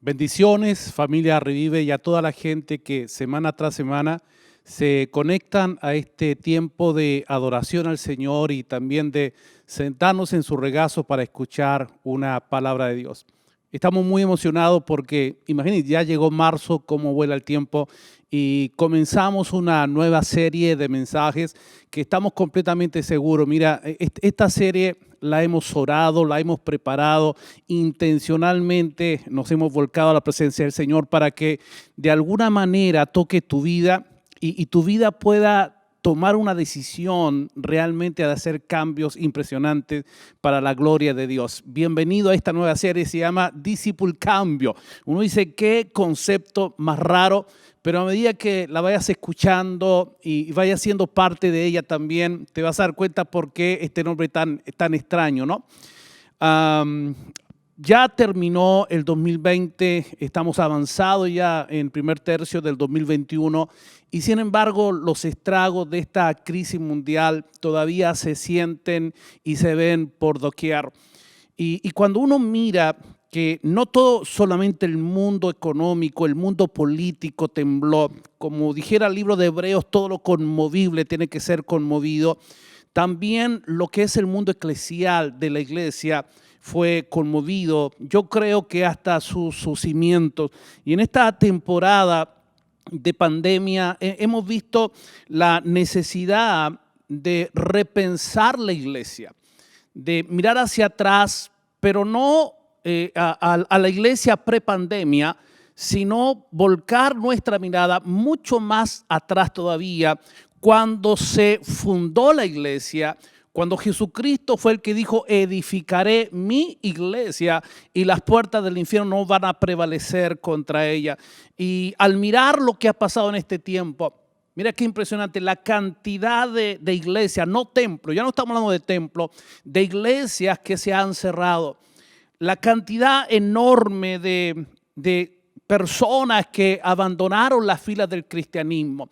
Bendiciones, familia Revive, y a toda la gente que semana tras semana se conectan a este tiempo de adoración al Señor y también de sentarnos en su regazo para escuchar una palabra de Dios. Estamos muy emocionados porque, imagínense, ya llegó marzo, cómo vuela el tiempo, y comenzamos una nueva serie de mensajes que estamos completamente seguros. Mira, esta serie la hemos orado, la hemos preparado intencionalmente, nos hemos volcado a la presencia del Señor para que de alguna manera toque tu vida y tu vida pueda tomar una decisión realmente de hacer cambios impresionantes para la gloria de Dios. Bienvenido a esta nueva serie, se llama Disciple Cambio. Uno dice, qué concepto más raro, pero a medida que la vayas escuchando y vayas siendo parte de ella también, te vas a dar cuenta por qué este nombre tan extraño, ¿no? Ya terminó el 2020, estamos avanzados ya en primer tercio del 2021 y sin embargo los estragos de esta crisis mundial todavía se sienten y se ven por doquier. Y cuando uno mira que no todo solamente el mundo económico, el mundo político tembló, como dijera el libro de Hebreos, todo lo conmovible tiene que ser conmovido, también lo que es el mundo eclesial de la iglesia fue conmovido, yo creo que hasta sus cimientos. Y en esta temporada de pandemia hemos visto la necesidad de repensar la iglesia, de mirar hacia atrás, pero no a la iglesia prepandemia, sino volcar nuestra mirada mucho más atrás todavía, cuando se fundó la iglesia, cuando Jesucristo fue el que dijo, edificaré mi iglesia y las puertas del infierno no van a prevalecer contra ella. Y al mirar lo que ha pasado en este tiempo, mira qué impresionante, la cantidad de iglesias, no templos, ya no estamos hablando de templos, de iglesias que se han cerrado. La cantidad enorme de personas que abandonaron las filas del cristianismo.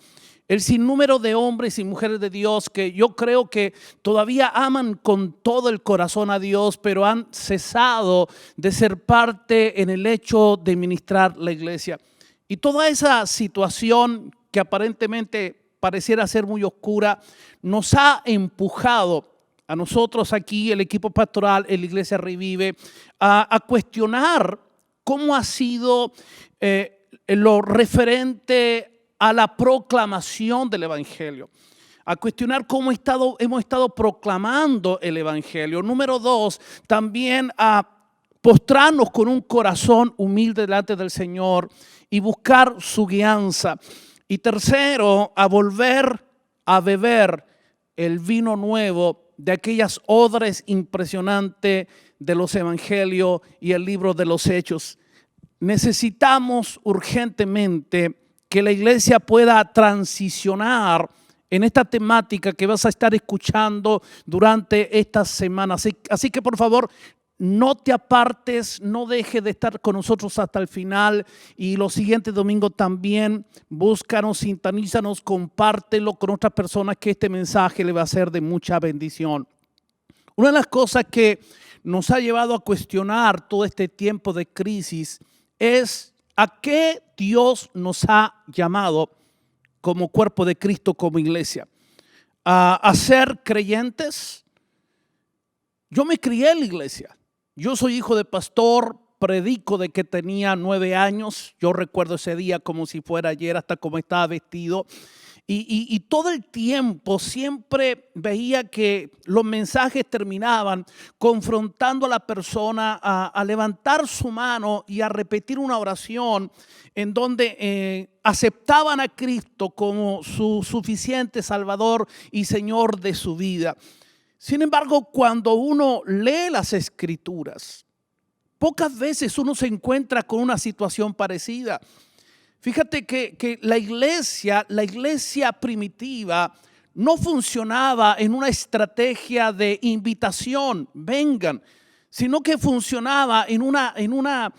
El sinnúmero de hombres y mujeres de Dios que yo creo que todavía aman con todo el corazón a Dios, pero han cesado de ser parte en el hecho de ministrar la iglesia. Y toda esa situación que aparentemente pareciera ser muy oscura, nos ha empujado a nosotros aquí, el equipo pastoral, en la Iglesia Revive, a cuestionar cómo ha sido lo referente a la proclamación del Evangelio, a cuestionar cómo hemos estado proclamando el Evangelio. Número dos, también a postrarnos con un corazón humilde delante del Señor y buscar su guianza. Y tercero, a volver a beber el vino nuevo de aquellas odres impresionantes de los Evangelios y el libro de los Hechos. Necesitamos urgentemente que la iglesia pueda transicionar en esta temática que vas a estar escuchando durante estas semanas. Así que por favor, no te apartes, no dejes de estar con nosotros hasta el final, y los siguientes domingos también. Búscanos, sintonízanos, compártelo con otras personas, que este mensaje le va a ser de mucha bendición. Una de las cosas que nos ha llevado a cuestionar todo este tiempo de crisis es ¿a qué Dios nos ha llamado como cuerpo de Cristo, como iglesia? ¿A ser creyentes? Yo me crié en la iglesia. Yo soy hijo de pastor, predico de que tenía 9 años. Yo recuerdo ese día como si fuera ayer, hasta cómo estaba vestido. Y todo el tiempo siempre veía que los mensajes terminaban confrontando a la persona a levantar su mano y a repetir una oración en donde aceptaban a Cristo como su suficiente Salvador y Señor de su vida. Sin embargo, cuando uno lee las Escrituras, pocas veces uno se encuentra con una situación parecida. Fíjate que la iglesia primitiva no funcionaba en una estrategia de invitación, vengan, sino que funcionaba en una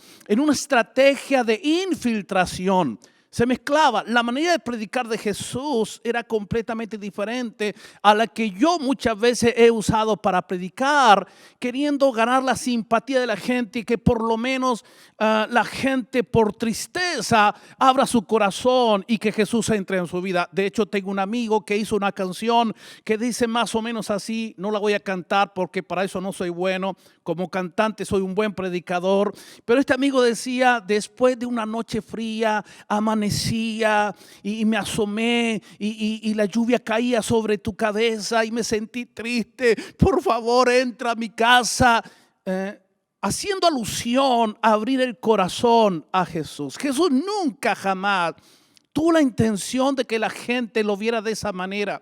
estrategia de infiltración. Se mezclaba. La manera de predicar de Jesús era completamente diferente a la que yo muchas veces he usado para predicar, queriendo ganar la simpatía de la gente y que por lo menos la gente por tristeza abra su corazón y que Jesús entre en su vida. De hecho, tengo un amigo que hizo una canción que dice más o menos así, no la voy a cantar porque para eso no soy bueno, como cantante soy un buen predicador, pero este amigo decía: después de una noche fría, amanecía y me asomé y la lluvia caía sobre tu cabeza y me sentí triste, por favor entra a mi casa, haciendo alusión a abrir el corazón a Jesús. Jesús nunca jamás tuvo la intención de que la gente lo viera de esa manera.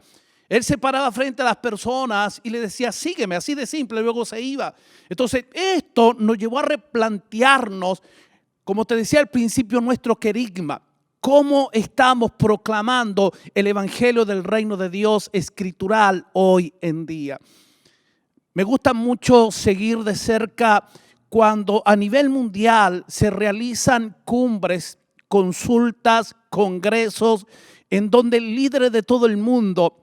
Él se paraba frente a las personas y le decía: sígueme, así de simple, luego se iba. Entonces esto nos llevó a replantearnos, como te decía al principio, nuestro querigma. ¿Cómo estamos proclamando el evangelio del reino de Dios escritural hoy en día? Me gusta mucho seguir de cerca cuando a nivel mundial se realizan cumbres, consultas, congresos, en donde líderes de todo el mundo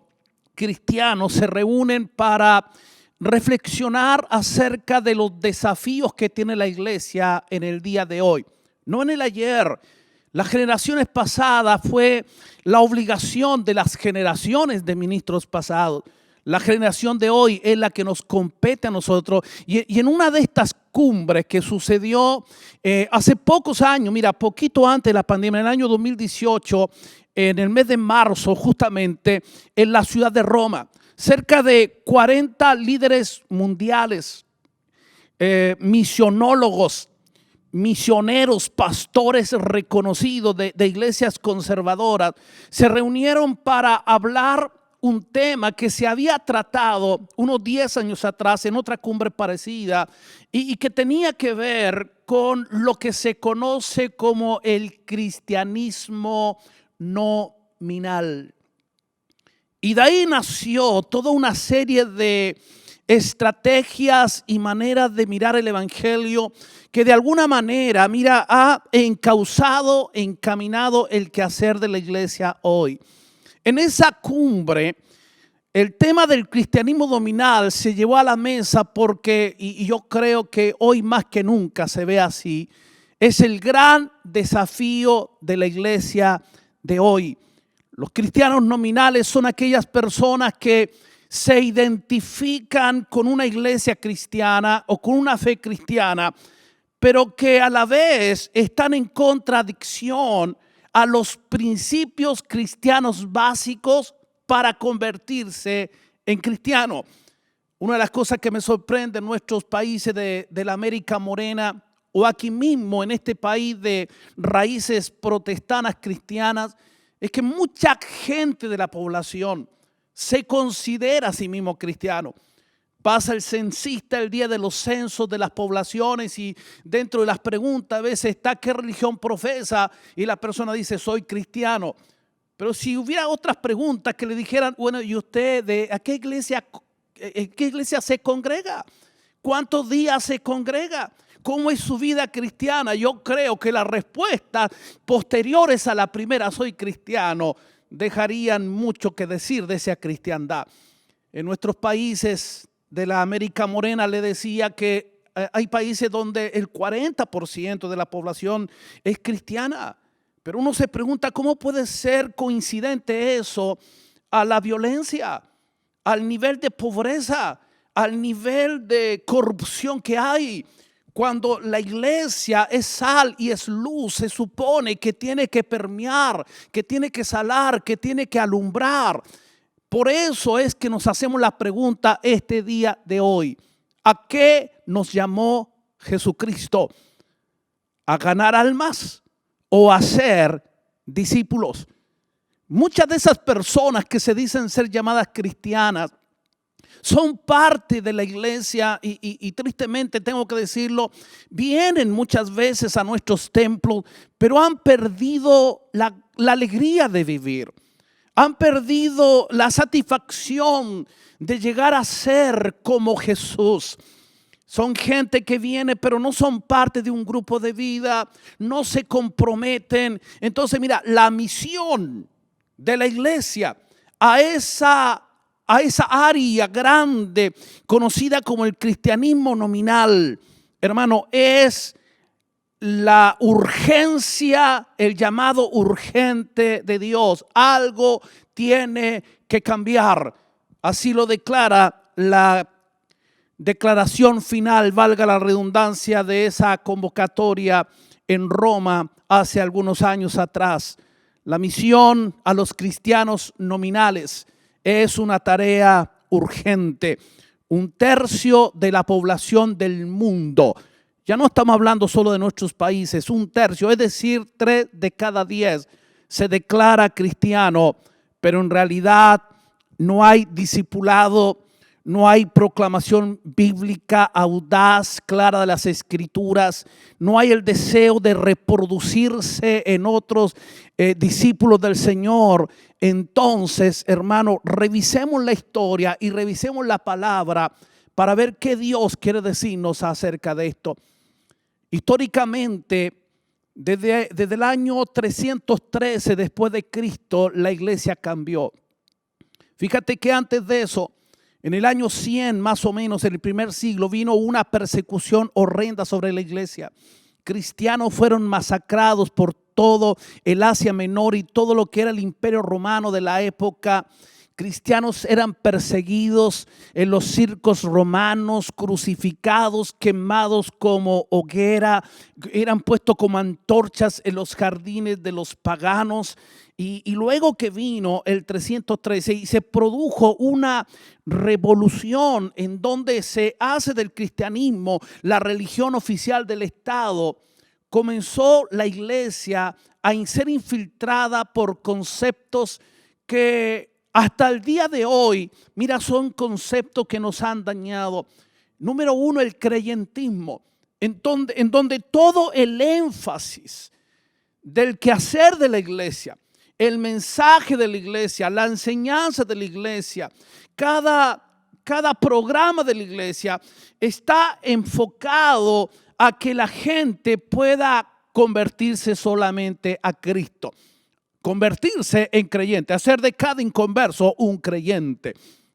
cristianos se reúnen para reflexionar acerca de los desafíos que tiene la iglesia en el día de hoy, no en el ayer. Las generaciones pasadas fue la obligación de las generaciones de ministros pasados. La generación de hoy es la que nos compete a nosotros. Y en una de estas cumbres que sucedió hace pocos años, mira, poquito antes de la pandemia, en el año 2018, en el mes de marzo, justamente en la ciudad de Roma, cerca de 40 líderes mundiales, misionólogos, misioneros, pastores reconocidos de iglesias conservadoras, se reunieron para hablar un tema que se había tratado unos 10 años atrás en otra cumbre parecida y que tenía que ver con lo que se conoce como el cristianismo nominal. Y de ahí nació toda una serie de estrategias y maneras de mirar el evangelio que de alguna manera, mira, ha encauzado, encaminado el quehacer de la iglesia hoy. En esa cumbre, el tema del cristianismo nominal se llevó a la mesa porque, y yo creo que hoy más que nunca se ve así, es el gran desafío de la iglesia de hoy. Los cristianos nominales son aquellas personas que se identifican con una iglesia cristiana o con una fe cristiana, pero que a la vez están en contradicción a los principios cristianos básicos para convertirse en cristiano. Una de las cosas que me sorprende en nuestros países de la América Morena o aquí mismo en este país de raíces protestanas cristianas es que mucha gente de la población se considera a sí mismo cristiano. Pasa el censista el día de los censos de las poblaciones y dentro de las preguntas a veces está ¿qué religión profesa? Y la persona dice soy cristiano. Pero si hubiera otras preguntas que le dijeran, bueno, ¿y usted a qué iglesia se congrega? ¿Cuántos días se congrega? ¿Cómo es su vida cristiana? Yo creo que las respuestas posteriores a la primera, soy cristiano, dejarían mucho que decir de esa cristiandad. En nuestros países de la América Morena le decía que hay países donde el 40% de la población es cristiana. Pero uno se pregunta cómo puede ser coincidente eso a la violencia, al nivel de pobreza, al nivel de corrupción que hay. Cuando la iglesia es sal y es luz, se supone que tiene que permear, que tiene que salar, que tiene que alumbrar. Por eso es que nos hacemos la pregunta este día de hoy. ¿A qué nos llamó Jesucristo? ¿A ganar almas o a ser discípulos? Muchas de esas personas que se dicen ser llamadas cristianas son parte de la iglesia y tristemente tengo que decirlo, vienen muchas veces a nuestros templos, pero han perdido la alegría de vivir. Han perdido la satisfacción de llegar a ser como Jesús. Son gente que viene, pero no son parte de un grupo de vida, no se comprometen. Entonces, mira, la misión de la iglesia a esa área grande conocida como el cristianismo nominal, hermano, es la urgencia, el llamado urgente de Dios. Algo tiene que cambiar. Así lo declara la declaración final, valga la redundancia, de esa convocatoria en Roma hace algunos años atrás. La misión a los cristianos nominales es una tarea urgente. 1/3 de la población del mundo, ya no estamos hablando solo de nuestros países, 1/3, es decir, 3 de cada 10 se declara cristiano, pero en realidad no hay discipulado, no hay proclamación bíblica audaz, clara de las Escrituras. No hay el deseo de reproducirse en otros discípulos del Señor. Entonces, hermano, revisemos la historia y revisemos la palabra para ver qué Dios quiere decirnos acerca de esto. Históricamente, desde el año 313 después de Cristo, la iglesia cambió. Fíjate que antes de eso, en el año 100 más o menos, en el primer siglo, vino una persecución horrenda sobre la iglesia. Cristianos fueron masacrados por todo el Asia Menor y todo lo que era el imperio romano de la época. Cristianos eran perseguidos en los circos romanos, crucificados, quemados como hoguera, eran puestos como antorchas en los jardines de los paganos. Y luego que vino el 313 y se produjo una revolución en donde se hace del cristianismo la religión oficial del Estado, comenzó la iglesia a ser infiltrada por conceptos que hasta el día de hoy, mira, son conceptos que nos han dañado. Número uno, el creyentismo, en donde todo el énfasis del quehacer de la iglesia, el mensaje de la iglesia, la enseñanza de la iglesia, cada programa de la iglesia está enfocado a que la gente pueda convertirse solamente a Cristo. Convertirse en creyente, hacer de cada inconverso un creyente.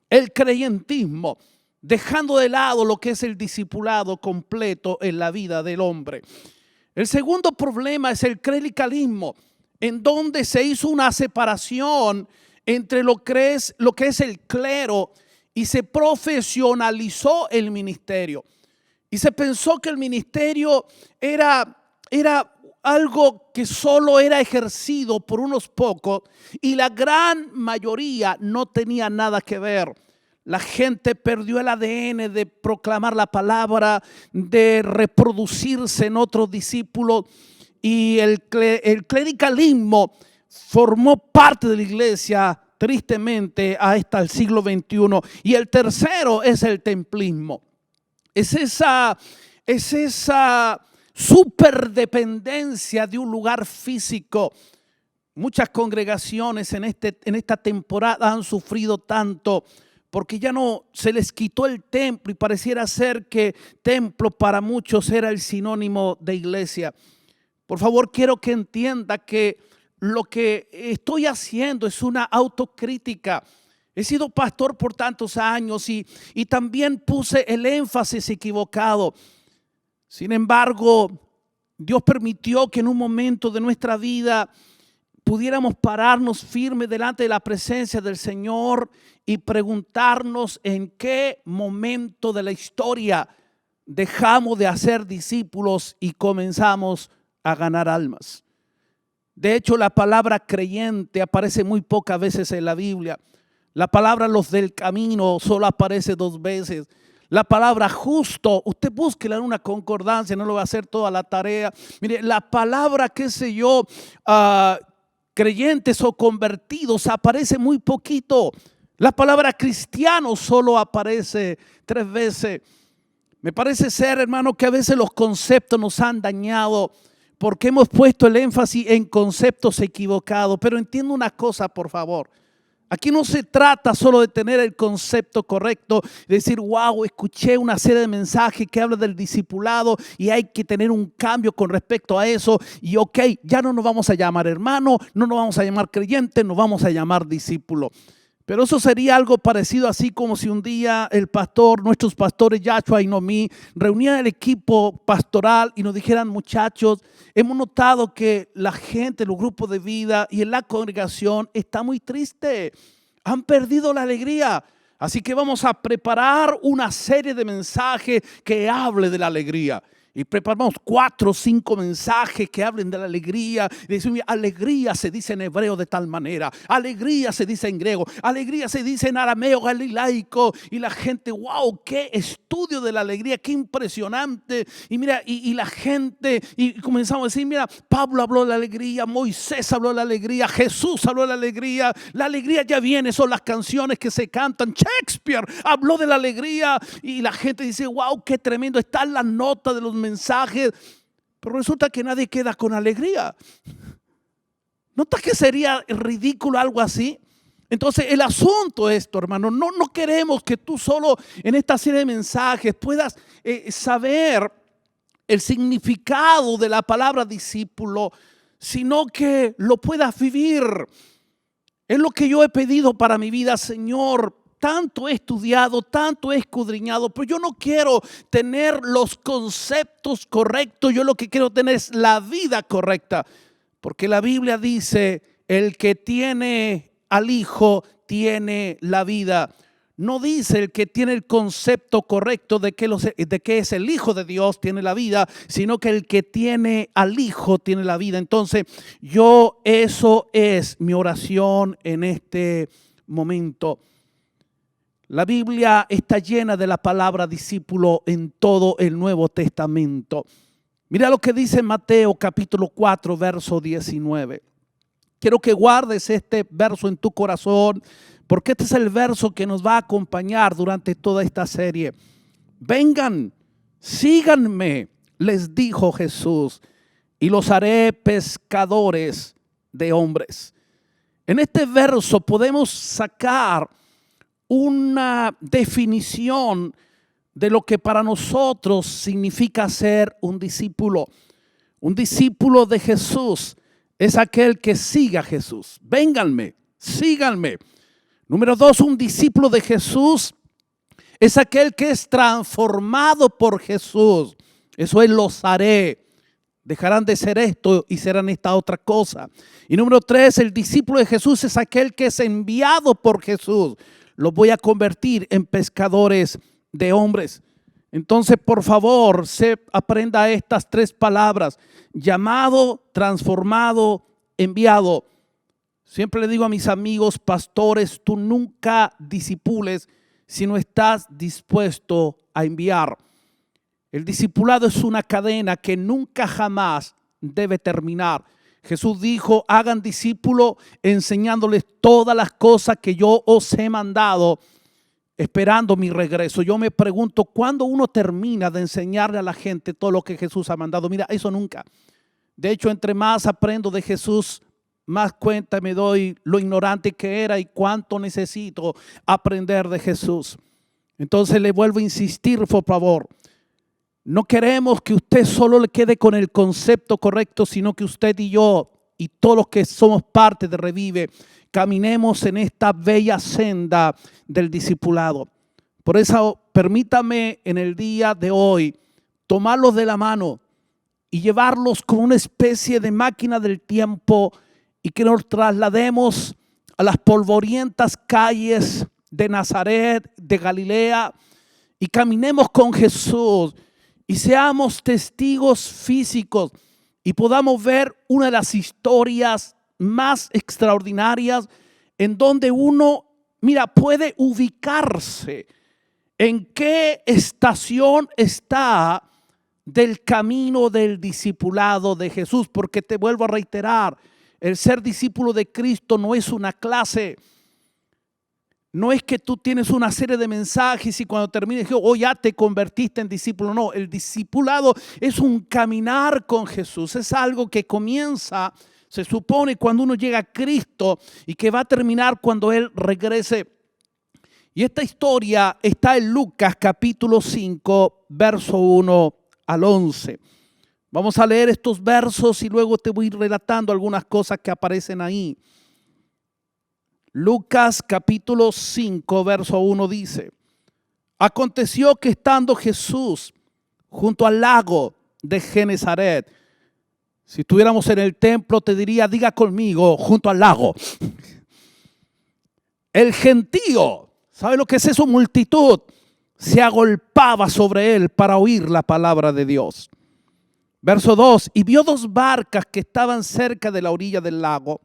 El creyentismo, dejando de lado lo que es el discipulado completo en la vida del hombre. El segundo problema es el clericalismo, en donde se hizo una separación entre lo que es el clero y se profesionalizó el ministerio. Y se pensó que el ministerio era algo que solo era ejercido por unos pocos y la gran mayoría no tenía nada que ver. La gente perdió el ADN de proclamar la palabra, de reproducirse en otros discípulos, y el clericalismo formó parte de la iglesia tristemente hasta el siglo XXI. Y el tercero es el templismo. Es esa superdependencia de un lugar físico. Muchas congregaciones en esta temporada han sufrido tanto porque ya no se les quitó el templo y pareciera ser que templo para muchos era el sinónimo de iglesia. Por favor, quiero que entienda que lo que estoy haciendo es una autocrítica. He sido pastor por tantos años y también puse el énfasis equivocado. Sin embargo, Dios permitió que en un momento de nuestra vida pudiéramos pararnos firmes delante de la presencia del Señor y preguntarnos en qué momento de la historia dejamos de hacer discípulos y comenzamos a ganar almas. De hecho, la palabra creyente aparece muy pocas veces en la Biblia. La palabra los del camino solo aparece 2 veces. La palabra justo, usted búsquela en una concordancia, no lo va a hacer toda la tarea. Mire, la palabra, qué sé yo, creyentes o convertidos aparece muy poquito. La palabra cristiano solo aparece 3 veces. Me parece ser, hermano, que a veces los conceptos nos han dañado porque hemos puesto el énfasis en conceptos equivocados. Pero entienda una cosa, por favor. Aquí no se trata solo de tener el concepto correcto, de decir, wow, escuché una serie de mensajes que hablan del discipulado y hay que tener un cambio con respecto a eso. Y ok, ya no nos vamos a llamar hermano, no nos vamos a llamar creyente, nos vamos a llamar discípulo. Pero eso sería algo parecido así como si un día nuestros pastores Yachua y Noemí reunían el equipo pastoral y nos dijeran, muchachos, hemos notado que la gente, los grupos de vida y en la congregación está muy triste, han perdido la alegría. Así que vamos a preparar una serie de mensajes que hable de la alegría. Y preparamos 4 o 5 mensajes que hablen de la alegría. Y decimos, alegría se dice en hebreo de tal manera. Alegría se dice en griego. Alegría se dice en arameo galilaico. Y la gente, wow, qué estudio de la alegría, qué impresionante. Y mira, y la gente, y comenzamos a decir, mira, Pablo habló de la alegría, Moisés habló de la alegría, Jesús habló de la alegría. La alegría ya viene, son las canciones que se cantan. Shakespeare habló de la alegría. Y la gente dice, wow, qué tremendo. Está en la nota de los mensajes, pero resulta que nadie queda con alegría. ¿Nota que sería ridículo algo así? Entonces el asunto es esto, hermano, no queremos que tú solo en esta serie de mensajes puedas saber el significado de la palabra discípulo, sino que lo puedas vivir. Es lo que yo he pedido para mi vida, Señor. Tanto he estudiado, tanto he escudriñado, pero yo no quiero tener los conceptos correctos. Yo lo que quiero tener es la vida correcta. Porque la Biblia dice, el que tiene al Hijo tiene la vida. No dice el que tiene el concepto correcto de que es el Hijo de Dios tiene la vida, sino que el que tiene al Hijo tiene la vida. Entonces, eso es mi oración en este momento. La Biblia está llena de la palabra discípulo en todo el Nuevo Testamento. Mira lo que dice Mateo capítulo 4, verso 19. Quiero que guardes este verso en tu corazón, porque este es el verso que nos va a acompañar durante toda esta serie. Vengan, síganme, les dijo Jesús, y los haré pescadores de hombres. En este verso podemos sacar una definición de lo que para nosotros significa ser un discípulo. Un discípulo de Jesús es aquel que siga a Jesús. Vénganme, síganme. Número 2, un discípulo de Jesús es aquel que es transformado por Jesús. Eso es, los haré. Dejarán de ser esto y serán esta otra cosa. Y número 3, el discípulo de Jesús es aquel que es enviado por Jesús. Los voy a convertir en pescadores de hombres. Entonces, por favor, aprenda estas 3 palabras: llamado, transformado, enviado. Siempre le digo a mis amigos pastores, tú nunca discipules si no estás dispuesto a enviar. El discipulado es una cadena que nunca jamás debe terminar. Jesús dijo, hagan discípulos enseñándoles todas las cosas que yo os he mandado, esperando mi regreso. Yo me pregunto, ¿cuándo uno termina de enseñarle a la gente todo lo que Jesús ha mandado? Mira, eso nunca. De hecho, entre más aprendo de Jesús, más cuenta me doy lo ignorante que era y cuánto necesito aprender de Jesús. Entonces le vuelvo a insistir, por favor. No queremos que usted solo le quede con el concepto correcto, sino que usted y yo y todos los que somos parte de Revive caminemos en esta bella senda del discipulado. Por eso permítame en el día de hoy tomarlos de la mano y llevarlos como una especie de máquina del tiempo y que nos traslademos a las polvorientas calles de Nazaret, de Galilea, y caminemos con Jesús y seamos testigos físicos y podamos ver una de las historias más extraordinarias en donde uno, puede ubicarse en qué estación está del camino del discipulado de Jesús. Porque te vuelvo a reiterar, el ser discípulo de Cristo no es una clase. No es que tú tienes una serie de mensajes y cuando termines, ya te convertiste en discípulo. No, el discipulado es un caminar con Jesús. Es algo que comienza se supone cuando uno llega a Cristo y que va a terminar cuando Él regrese. Y esta historia está en Lucas capítulo 5, verso 1 al 11. Vamos a leer estos versos y luego te voy a ir relatando algunas cosas que aparecen ahí. Lucas capítulo 5, verso 1 dice: aconteció que estando Jesús junto al lago de Genesaret, si estuviéramos en el templo te diría, diga conmigo, junto al lago. El gentío, ¿sabe lo que es eso? Multitud se agolpaba sobre él para oír la palabra de Dios. Verso 2, y vio dos barcas que estaban cerca de la orilla del lago,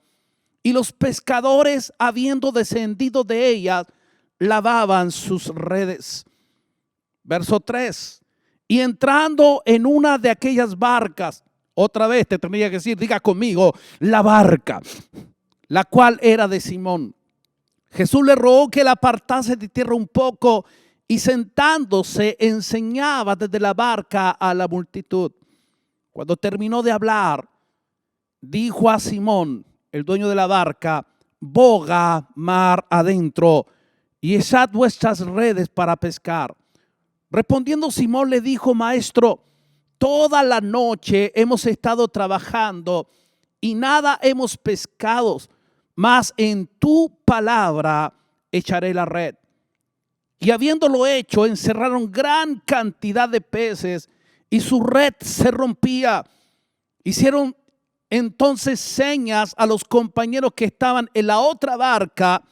y los pescadores, habiendo descendido de ellas, lavaban sus redes. Verso 3, y entrando en una de aquellas barcas, otra vez te tendría que decir, diga conmigo, la barca, la cual era de Simón. Jesús le rogó que la apartase de tierra un poco, y sentándose enseñaba desde la barca a la multitud. Cuando terminó de hablar, dijo a Simón, el dueño de la barca: boga mar adentro y echad vuestras redes para pescar. Respondiendo Simón le dijo: maestro, toda la noche hemos estado trabajando y nada hemos pescado, mas en tu palabra echaré la red. Y habiéndolo hecho, encerraron gran cantidad de peces y su red se rompía. Hicieron entonces señas a los compañeros que estaban en la otra barca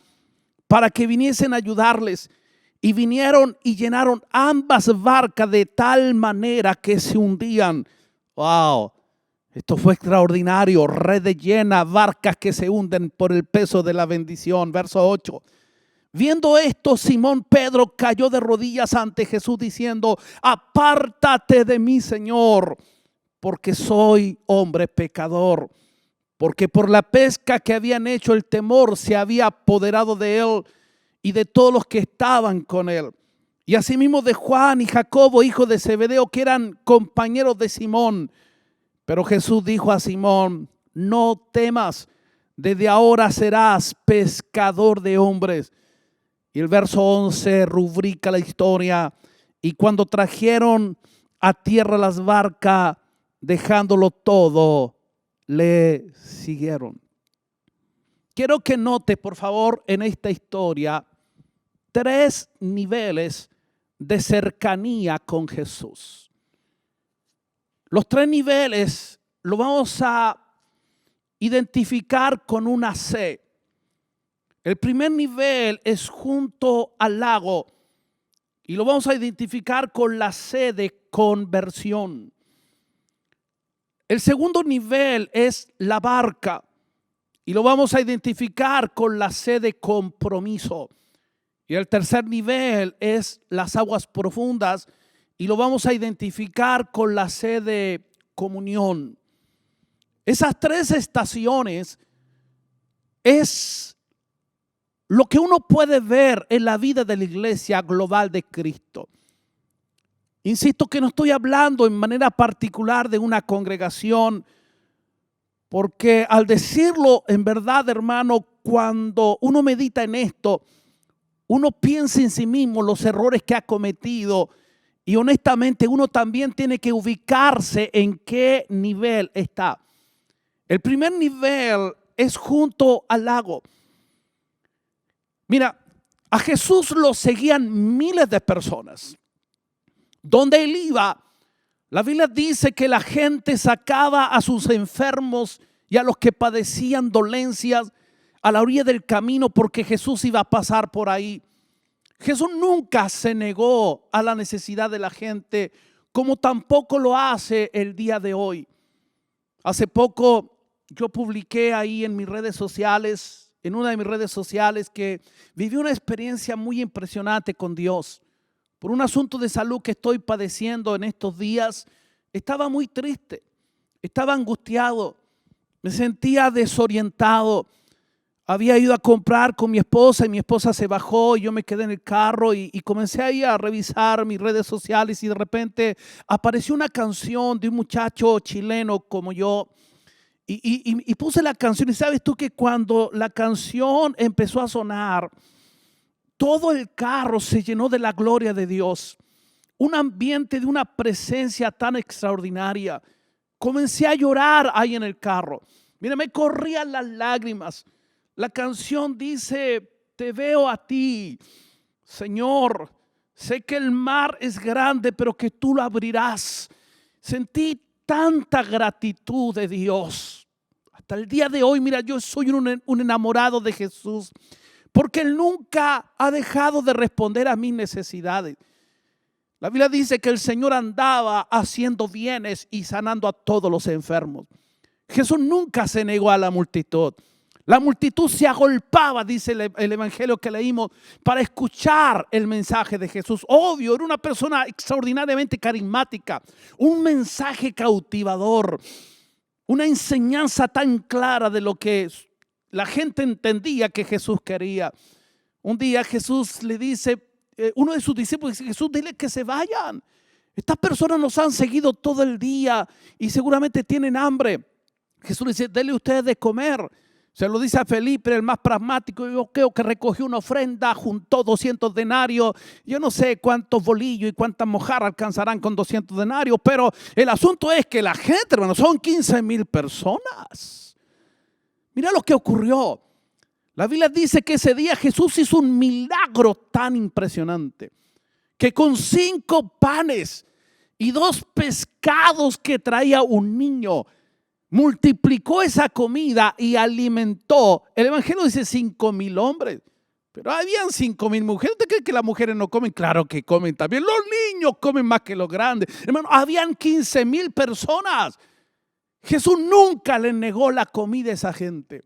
para que viniesen a ayudarles. Y vinieron y llenaron ambas barcas de tal manera que se hundían. ¡Wow! Esto fue extraordinario. Redes llenas, barcas que se hunden por el peso de la bendición. Verso 8. Viendo esto, Simón Pedro cayó de rodillas ante Jesús diciendo: apártate de mí, Señor, porque soy hombre pecador. Porque por la pesca que habían hecho, el temor se había apoderado de él y de todos los que estaban con él. Y asimismo de Juan y Jacobo, hijo de Zebedeo, que eran compañeros de Simón. Pero Jesús dijo a Simón: no temas, desde ahora serás pescador de hombres. Y el verso 11 rubrica la historia. Y cuando trajeron a tierra las barcas, dejándolo todo, le siguieron. Quiero que note, por favor, en esta historia, 3 niveles de cercanía con Jesús. Los 3 niveles lo vamos a identificar con una C. El primer nivel es junto al lago y lo vamos a identificar con la C de conversión. El segundo nivel es la barca y lo vamos a identificar con la C de compromiso. Y el tercer nivel es las aguas profundas y lo vamos a identificar con la C de comunión. Esas 3 estaciones es lo que uno puede ver en la vida de la iglesia global de Cristo. Insisto que no estoy hablando en manera particular de una congregación, porque al decirlo en verdad, hermano, cuando uno medita en esto, uno piensa en sí mismo los errores que ha cometido y honestamente uno también tiene que ubicarse en qué nivel está. El primer nivel es junto al lago. Mira, a Jesús lo seguían miles de personas. Donde él iba, la Biblia dice que la gente sacaba a sus enfermos y a los que padecían dolencias a la orilla del camino porque Jesús iba a pasar por ahí. Jesús nunca se negó a la necesidad de la gente, como tampoco lo hace el día de hoy. Hace poco yo publiqué ahí en mis redes sociales, en una de mis redes sociales, que viví una experiencia muy impresionante con Dios. Por un asunto de salud que estoy padeciendo en estos días, estaba muy triste, estaba angustiado, me sentía desorientado. Había ido a comprar con mi esposa y mi esposa se bajó y yo me quedé en el carro y comencé ahí a revisar mis redes sociales y de repente apareció una canción de un muchacho chileno como yo Y puse la canción y sabes tú que cuando la canción empezó a sonar, todo el carro se llenó de la gloria de Dios. Un ambiente de una presencia tan extraordinaria. Comencé a llorar ahí en el carro. Mira, me corrían las lágrimas. La canción dice, te veo a ti, Señor. Sé que el mar es grande, pero que tú lo abrirás. Sentí tanta gratitud de Dios. Hasta el día de hoy, mira, yo soy un enamorado de Jesús, porque Él nunca ha dejado de responder a mis necesidades. La Biblia dice que el Señor andaba haciendo bienes y sanando a todos los enfermos. Jesús nunca se negó a la multitud. La multitud se agolpaba, dice el evangelio que leímos, para escuchar el mensaje de Jesús. Obvio, era una persona extraordinariamente carismática, un mensaje cautivador, una enseñanza tan clara de lo que la gente entendía que Jesús quería. Un día Jesús le dice, uno de sus discípulos dice, Jesús, dile que se vayan. Estas personas nos han seguido todo el día y seguramente tienen hambre. Jesús le dice, denle ustedes de comer. Se lo dice a Felipe, el más pragmático. Yo creo que recogió una ofrenda, juntó 200 denarios. Yo no sé cuántos bolillos y cuántas mojarras alcanzarán con 200 denarios, pero el asunto es que la gente, hermano, son 15,000 personas. Mira lo que ocurrió. La Biblia dice que ese día Jesús hizo un milagro tan impresionante, que con 5 panes y 2 pescados que traía un niño, multiplicó esa comida y alimentó. El evangelio dice 5,000 hombres, pero habían 5,000 mujeres. ¿Usted cree que las mujeres no comen? Claro que comen también. Los niños comen más que los grandes. Hermano, habían 15,000 personas. Jesús nunca le negó la comida a esa gente.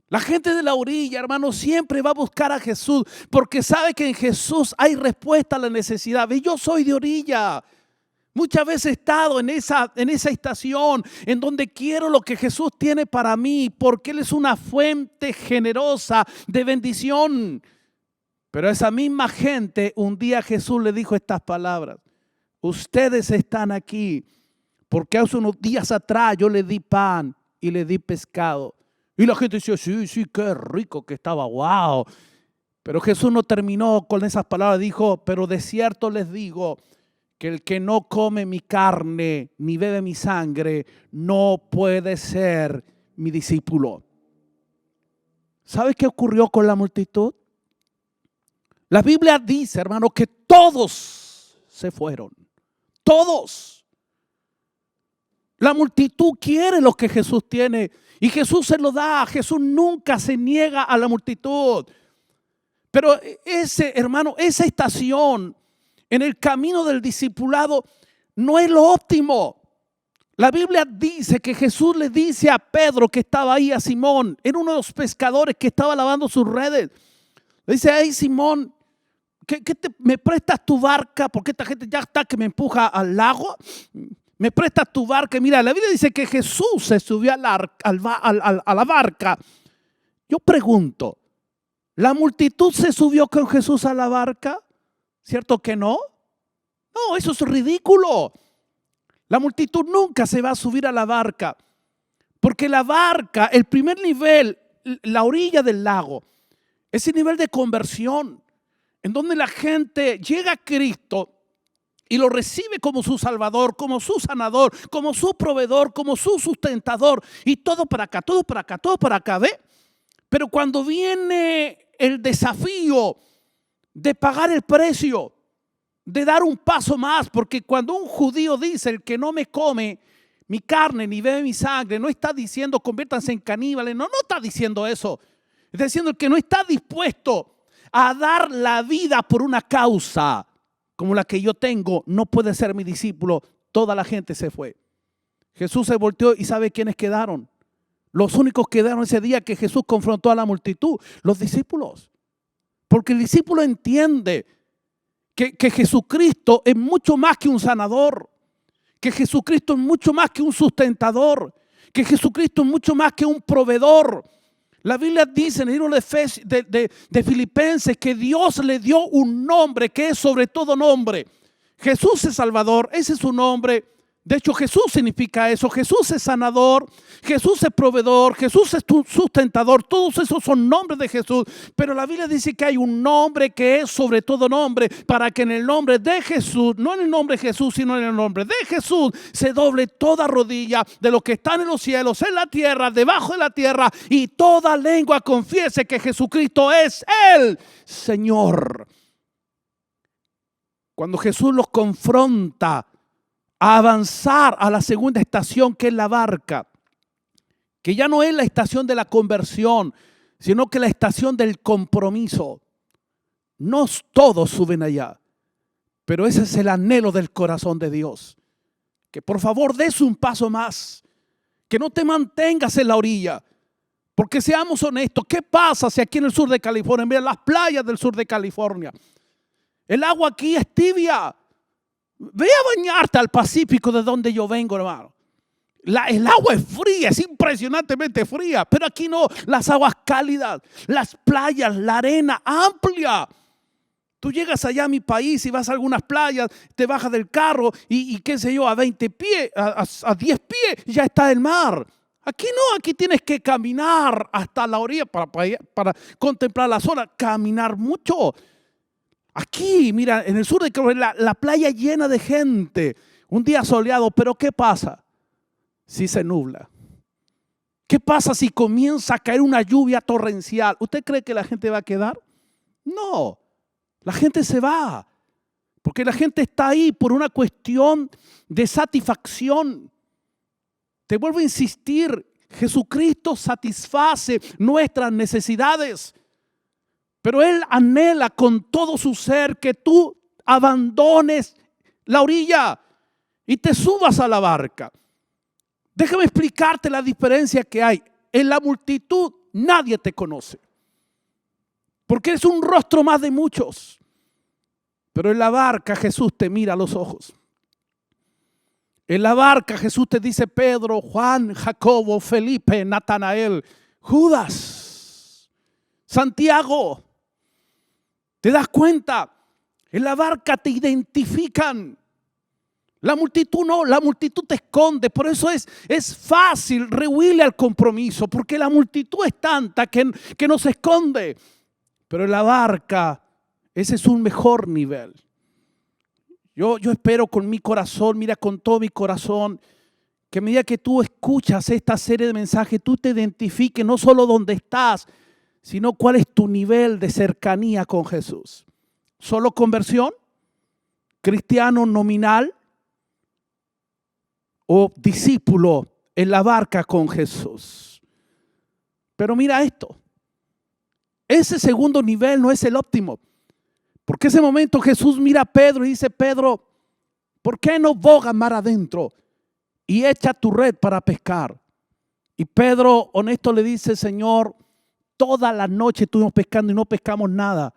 La gente de la orilla, hermano, siempre va a buscar a Jesús porque sabe que en Jesús hay respuesta a la necesidad. Y yo soy de orilla. Muchas veces he estado en esa estación en donde quiero lo que Jesús tiene para mí, porque Él es una fuente generosa de bendición. Pero a esa misma gente, un día Jesús le dijo estas palabras: ustedes están aquí porque hace unos días atrás yo les di pan y les di pescado. Y la gente decía, sí, qué rico que estaba, wow. Pero Jesús no terminó con esas palabras, dijo, pero de cierto les digo que el que no come mi carne ni bebe mi sangre no puede ser mi discípulo. ¿Sabe qué ocurrió con la multitud? La Biblia dice, hermano, que todos se fueron. Todos. La multitud quiere lo que Jesús tiene y Jesús se lo da. Jesús nunca se niega a la multitud. Pero hermano, esa estación en el camino del discipulado no es lo óptimo. La Biblia dice que Jesús le dice a Pedro, que estaba ahí, a Simón, era uno de los pescadores que estaba lavando sus redes. Le dice, hey Simón, ¿me prestas tu barca? Porque esta gente ya está que me empuja al lago. ¿Me prestas tu barca? Mira, la Biblia dice que Jesús se subió a la barca. Yo pregunto, ¿la multitud se subió con Jesús a la barca? ¿Cierto que no? No, eso es ridículo. La multitud nunca se va a subir a la barca, porque la barca, el primer nivel, la orilla del lago, es el nivel de conversión, en donde la gente llega a Cristo y lo recibe como su salvador, como su sanador, como su proveedor, como su sustentador, y todo para acá, todo para acá, todo para acá, ¿ve? Pero cuando viene el desafío de pagar el precio, de dar un paso más, porque cuando un judío dice, el que no me come mi carne ni bebe mi sangre, no está diciendo conviértanse en caníbales, no está diciendo eso. Está diciendo el que no está dispuesto a dar la vida por una causa como la que yo tengo, no puede ser mi discípulo. Toda la gente se fue. Jesús se volteó y ¿sabe quiénes quedaron? Los únicos que quedaron ese día que Jesús confrontó a la multitud, los discípulos. Porque el discípulo entiende que Jesucristo es mucho más que un sanador, que Jesucristo es mucho más que un sustentador, que Jesucristo es mucho más que un proveedor. La Biblia dice en el libro de Filipenses que Dios le dio un nombre que es sobre todo nombre. Jesús es Salvador, ese es su nombre. De hecho, Jesús significa eso. Jesús es sanador, Jesús es proveedor, Jesús es tu sustentador. Todos esos son nombres de Jesús. Pero la Biblia dice que hay un nombre que es sobre todo nombre, para que en el nombre de Jesús, no en el nombre de Jesús, sino en el nombre de Jesús, se doble toda rodilla de los que están en los cielos, en la tierra, debajo de la tierra, y toda lengua confiese que Jesucristo es el Señor. Cuando Jesús los confronta a avanzar a la segunda estación, que es la barca, que ya no es la estación de la conversión, sino que la estación del compromiso. No todos suben allá, pero ese es el anhelo del corazón de Dios. Que por favor des un paso más, que no te mantengas en la orilla. Porque seamos honestos, ¿qué pasa si aquí en el sur de California, mira las playas del sur de California, el agua aquí es tibia? Ve a bañarte al Pacífico, de donde yo vengo, hermano. El agua es fría, es impresionantemente fría, pero aquí no, las aguas cálidas, las playas, la arena amplia. Tú llegas allá a mi país y vas a algunas playas, te bajas del carro y qué sé yo, a 20 pies, a 10 pies ya está el mar. Aquí no, aquí tienes que caminar hasta la orilla para contemplar la zona, caminar mucho. Aquí, mira, en el sur de California, la playa llena de gente, un día soleado, pero ¿qué pasa si se nubla? ¿Qué pasa si comienza a caer una lluvia torrencial? ¿Usted cree que la gente va a quedar? No, la gente se va, porque la gente está ahí por una cuestión de satisfacción. Te vuelvo a insistir, Jesucristo satisface nuestras necesidades. Pero Él anhela con todo su ser que tú abandones la orilla y te subas a la barca. Déjame explicarte la diferencia que hay. En la multitud nadie te conoce, porque eres un rostro más de muchos. Pero en la barca Jesús te mira a los ojos. En la barca Jesús te dice: Pedro, Juan, Jacobo, Felipe, Natanael, Judas, Santiago. ¿Te das cuenta? En la barca te identifican. La multitud no, la multitud te esconde. Por eso es fácil rehuirle al compromiso, porque la multitud es tanta que nos esconde. Pero en la barca, ese es un mejor nivel. Yo espero con mi corazón, mira, con todo mi corazón, que a medida que tú escuchas esta serie de mensajes, tú te identifiques no solo dónde estás, sino cuál es tu nivel de cercanía con Jesús. ¿Solo conversión? ¿Cristiano nominal? ¿O discípulo en la barca con Jesús? Pero mira esto, ese segundo nivel no es el óptimo. Porque ese momento Jesús mira a Pedro y dice: Pedro, ¿por qué no bogas mar adentro y echa tu red para pescar? Y Pedro, honesto, le dice: Señor, toda la noche estuvimos pescando y no pescamos nada,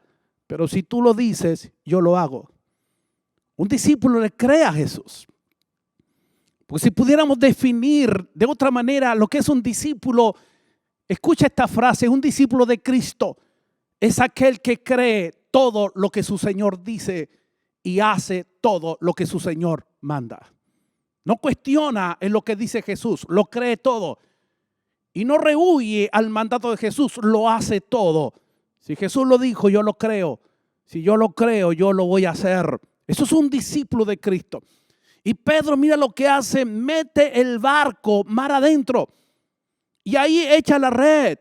pero si tú lo dices, yo lo hago. Un discípulo le cree a Jesús. Porque si pudiéramos definir de otra manera lo que es un discípulo, escucha esta frase: un discípulo de Cristo es aquel que cree todo lo que su Señor dice y hace todo lo que su Señor manda. No cuestiona en lo que dice Jesús, lo cree todo. Y no rehuye al mandato de Jesús, lo hace todo. Si Jesús lo dijo, yo lo creo. Si yo lo creo, yo lo voy a hacer. Eso es un discípulo de Cristo. Y Pedro, mira lo que hace: mete el barco mar adentro y ahí echa la red.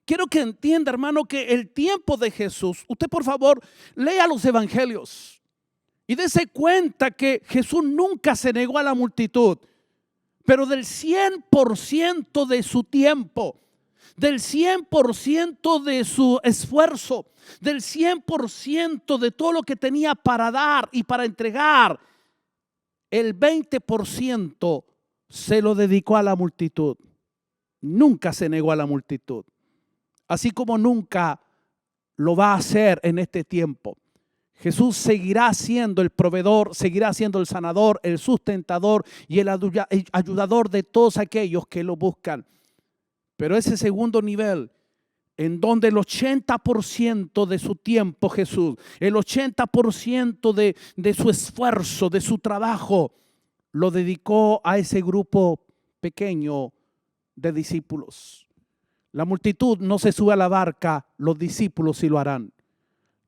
Quiero que entienda, hermano, que el tiempo de Jesús, usted por favor lea los evangelios y dése cuenta que Jesús nunca se negó a la multitud. Pero del 100% de su tiempo, del 100% de su esfuerzo, del 100% de todo lo que tenía para dar y para entregar, el 20% se lo dedicó a la multitud. Nunca se negó a la multitud. Así como nunca lo va a hacer en este tiempo. Jesús seguirá siendo el proveedor, seguirá siendo el sanador, el sustentador y el ayudador de todos aquellos que lo buscan. Pero ese segundo nivel, en donde el 80% de su tiempo Jesús, el 80% de su esfuerzo, de su trabajo, lo dedicó a ese grupo pequeño de discípulos. La multitud no se sube a la barca, los discípulos sí lo harán.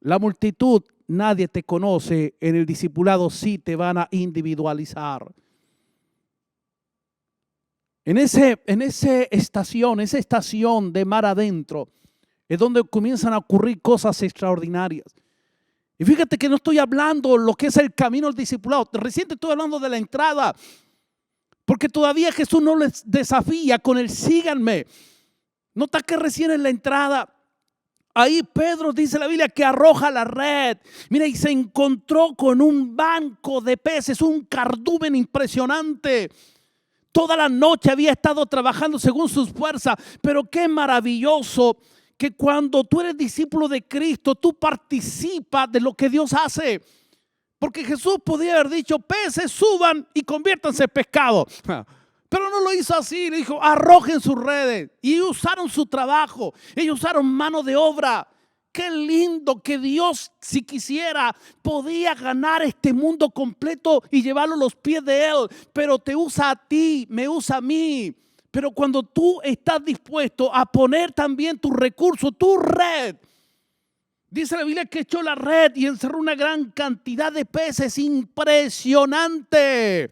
La multitud, nadie te conoce, en el discipulado sí te van a individualizar. En esa estación de mar adentro, es donde comienzan a ocurrir cosas extraordinarias. Y fíjate que no estoy hablando lo que es el camino al discipulado. Recién te estoy hablando de la entrada. Porque todavía Jesús no les desafía con el síganme. Nota que recién en la entrada, ahí Pedro dice la Biblia que arroja la red. Mira, y se encontró con un banco de peces, un cardumen impresionante. Toda la noche había estado trabajando según sus fuerzas. Pero qué maravilloso que cuando tú eres discípulo de Cristo, tú participas de lo que Dios hace. Porque Jesús podía haber dicho, peces, suban y conviértanse en pescado. Pero no lo hizo así, le dijo, arrojen sus redes. Y ellos usaron su trabajo, ellos usaron mano de obra. Qué lindo que Dios, si quisiera, podía ganar este mundo completo y llevarlo a los pies de Él. Pero te usa a ti, me usa a mí. Pero cuando tú estás dispuesto a poner también tus recursos, tu red. Dice la Biblia que echó la red y encerró una gran cantidad de peces. Impresionante.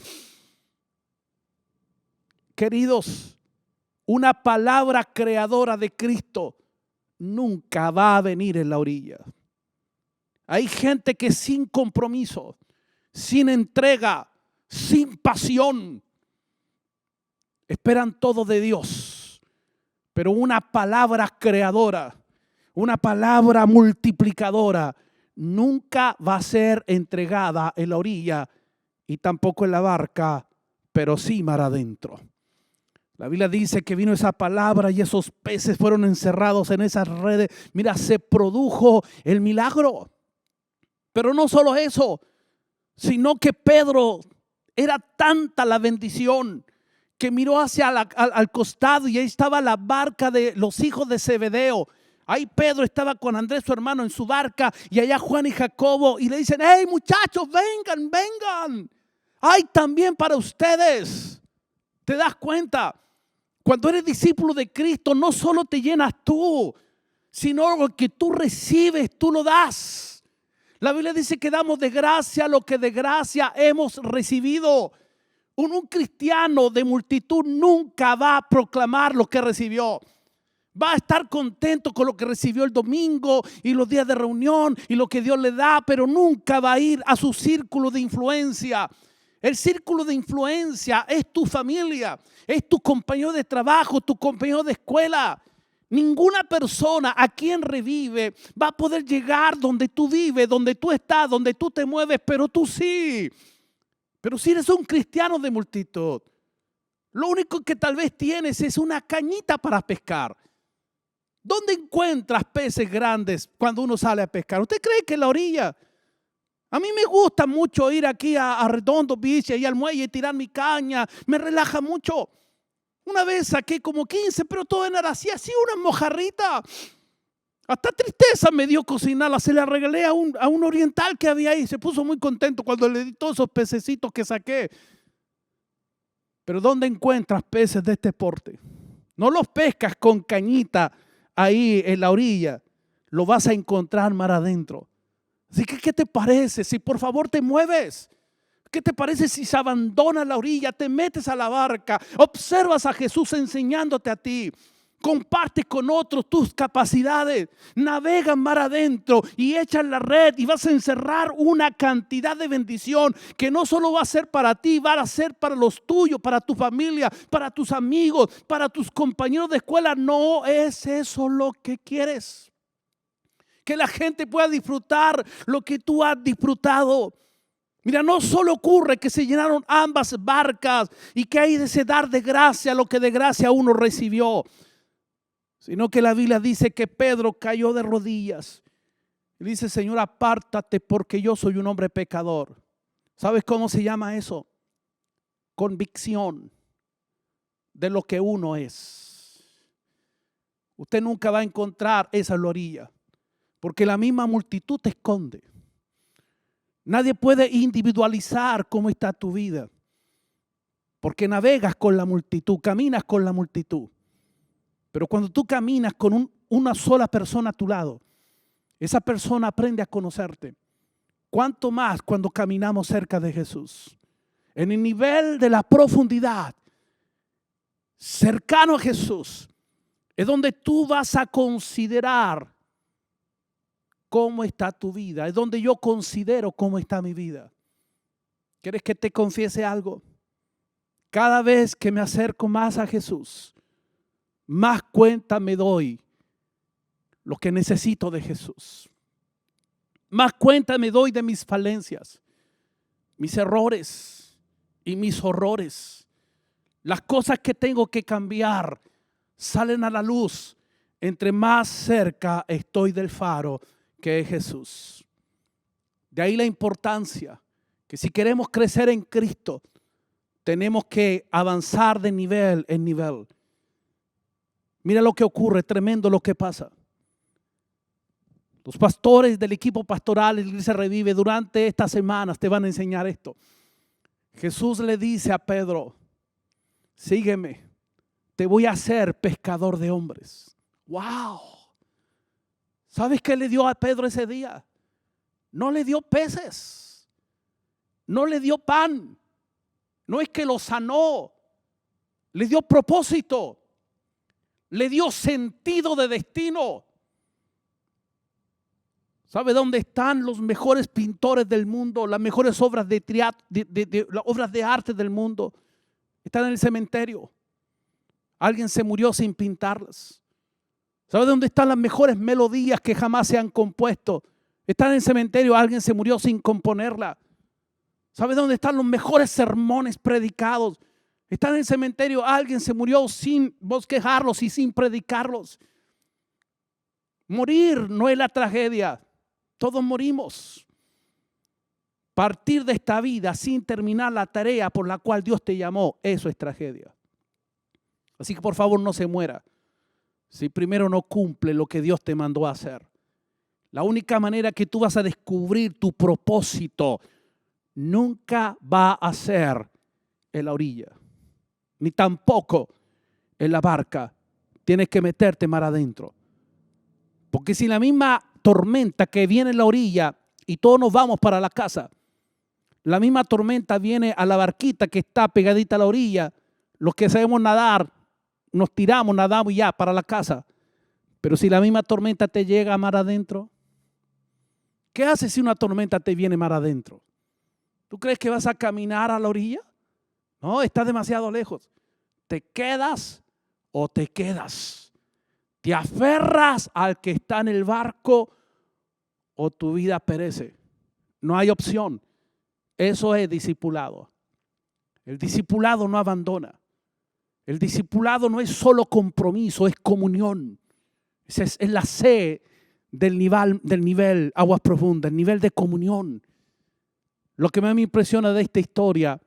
Queridos, una palabra creadora de Cristo nunca va a venir en la orilla. Hay gente que sin compromiso, sin entrega, sin pasión, esperan todo de Dios. Pero una palabra creadora, una palabra multiplicadora, nunca va a ser entregada en la orilla y tampoco en la barca, pero sí mar adentro. La Biblia dice que vino esa palabra y esos peces fueron encerrados en esas redes. Mira, se produjo el milagro. Pero no solo eso, sino que Pedro, era tanta la bendición que miró hacia al costado y ahí estaba la barca de los hijos de Zebedeo. Ahí Pedro estaba con Andrés, su hermano, en su barca, y allá Juan y Jacobo, y le dicen, hey muchachos, vengan, vengan. Hay también para ustedes. ¿Te das cuenta? Cuando eres discípulo de Cristo, no solo te llenas tú, sino lo que tú recibes, tú lo das. La Biblia dice que damos de gracia lo que de gracia hemos recibido. Un cristiano de multitud nunca va a proclamar lo que recibió. Va a estar contento con lo que recibió el domingo y los días de reunión y lo que Dios le da, pero nunca va a ir a su círculo de influencia. El círculo de influencia es tu familia, es tu compañero de trabajo, tu compañero de escuela. Ninguna persona a quien revive va a poder llegar donde tú vives, donde tú estás, donde tú te mueves, pero tú sí. Pero si eres un cristiano de multitud, lo único que tal vez tienes es una cañita para pescar. ¿Dónde encuentras peces grandes cuando uno sale a pescar? ¿Usted cree que en la orilla? A mí me gusta mucho ir aquí a Redondo Beach y al muelle y tirar mi caña. Me relaja mucho. Una vez saqué como 15, pero todo era así una mojarrita. Hasta tristeza me dio cocinarla. Se la regalé a un oriental que había ahí. Se puso muy contento cuando le di todos esos pececitos que saqué. Pero ¿dónde encuentras peces de este porte? No los pescas con cañita ahí en la orilla. Lo vas a encontrar mar adentro. Así que, ¿qué te parece si por favor te mueves? ¿Qué te parece si se abandona la orilla, te metes a la barca, observas a Jesús enseñándote a ti, compartes con otros tus capacidades, navegas mar adentro y echas la red y vas a encerrar una cantidad de bendición que no solo va a ser para ti, va a ser para los tuyos, para tu familia, para tus amigos, para tus compañeros de escuela? No es eso lo que quieres. Que la gente pueda disfrutar lo que tú has disfrutado. Mira, no solo ocurre que se llenaron ambas barcas y que hay de ese dar de gracia lo que de gracia uno recibió, sino que la Biblia dice que Pedro cayó de rodillas y dice, Señor, apártate porque yo soy un hombre pecador. ¿Sabes cómo se llama eso? Convicción de lo que uno es. Usted nunca va a encontrar esa orilla, porque la misma multitud te esconde. Nadie puede individualizar cómo está tu vida. porque navegas con la multitud, caminas con la multitud. Pero cuando tú caminas con una sola persona a tu lado, esa persona aprende a conocerte. ¿Cuánto más cuando caminamos cerca de Jesús? En el nivel de la profundidad, cercano a Jesús, es donde tú vas a considerar cómo está tu vida. Es donde yo considero cómo está mi vida. ¿Quieres que te confiese algo? Cada vez que me acerco más a Jesús, más cuenta me doy lo que necesito de Jesús. Más cuenta me doy de mis falencias, mis errores y mis horrores. Las cosas que tengo que cambiar salen a la luz entre más cerca estoy del faro que es Jesús. De ahí la importancia que si queremos crecer en Cristo, tenemos que avanzar de nivel en nivel. Mira lo que ocurre, tremendo lo que pasa. Los pastores del equipo pastoral de la Iglesia Revive durante estas semanas te van a enseñar esto. Jesús le dice a Pedro, sígueme, te voy a hacer pescador de hombres. ¡Wow! ¿Sabes qué le dio a Pedro ese día? No le dio peces, no le dio pan, no es que lo sanó, le dio propósito, le dio sentido de destino. ¿Sabe dónde están los mejores pintores del mundo? Las mejores obras obras de arte del mundo. Están en el cementerio. Alguien se murió sin pintarlas. ¿Sabe dónde están las mejores melodías que jamás se han compuesto? Están en el cementerio. Alguien se murió sin componerla. ¿Sabe dónde están los mejores sermones predicados? Están en el cementerio. Alguien se murió sin bosquejarlos y sin predicarlos. Morir no es la tragedia. Todos morimos. Partir de esta vida sin terminar la tarea por la cual Dios te llamó, eso es tragedia. Así que por favor no se muera si primero no cumple lo que Dios te mandó a hacer. La única manera que tú vas a descubrir tu propósito nunca va a ser en la orilla, ni tampoco en la barca. Tienes que meterte mar adentro. Porque si la misma tormenta que viene en la orilla y todos nos vamos para la casa, la misma tormenta viene a la barquita que está pegadita a la orilla, los que sabemos nadar, nos tiramos, nadamos y ya para la casa. Pero si la misma tormenta te llega mar adentro, ¿qué haces si una tormenta te viene mar adentro? ¿Tú crees que vas a caminar a la orilla? No, está demasiado lejos. ¿Te quedas o te quedas? ¿Te aferras al que está en el barco o tu vida perece? No hay opción. Eso es discipulado. El discipulado no abandona. El discipulado no es solo compromiso, es comunión. Es la C del nivel aguas profundas, el nivel de comunión. Lo que más me impresiona de esta historia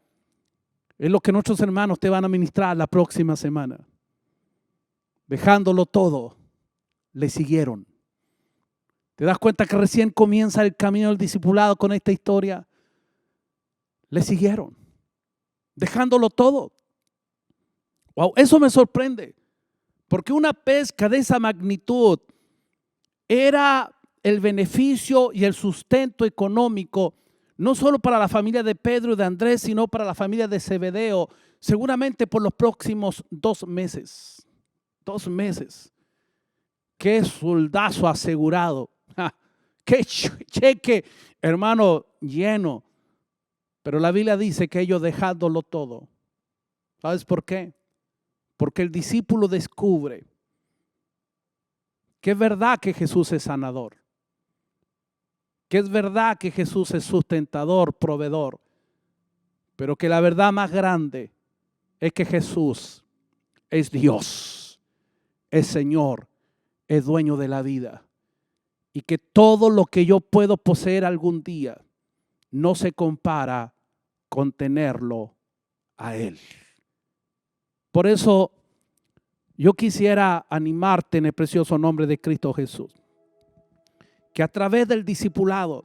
es lo que nuestros hermanos te van a ministrar la próxima semana. Dejándolo todo, le siguieron. ¿Te das cuenta que recién comienza el camino del discipulado con esta historia? Le siguieron, dejándolo todo. Wow, eso me sorprende, porque una pesca de esa magnitud era el beneficio y el sustento económico, no solo para la familia de Pedro y de Andrés, sino para la familia de Zebedeo, seguramente por los próximos 2 meses. 2 meses. Qué soldazo asegurado. Qué cheque, hermano, lleno. Pero la Biblia dice que ellos dejándolo todo. ¿Sabes por qué? Porque el discípulo descubre que es verdad que Jesús es sanador, que es verdad que Jesús es sustentador, proveedor, pero que la verdad más grande es que Jesús es Dios, es Señor, es dueño de la vida, y que todo lo que yo puedo poseer algún día no se compara con tenerlo a Él. Por eso yo quisiera animarte en el precioso nombre de Cristo Jesús, que a través del discipulado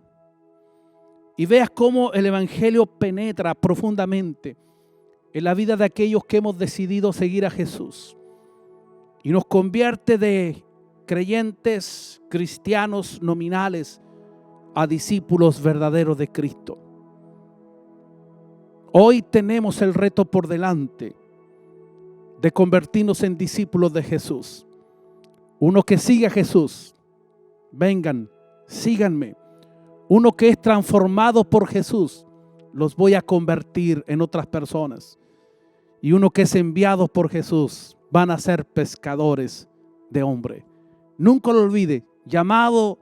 y veas cómo el evangelio penetra profundamente en la vida de aquellos que hemos decidido seguir a Jesús y nos convierte de creyentes cristianos nominales a discípulos verdaderos de Cristo. Hoy tenemos el reto por delante de convertirnos en discípulos de Jesús. Uno que sigue a Jesús, vengan, síganme. Uno que es transformado por Jesús, los voy a convertir en otras personas. Y uno que es enviado por Jesús, van a ser pescadores de hombre. Nunca lo olvide, llamado,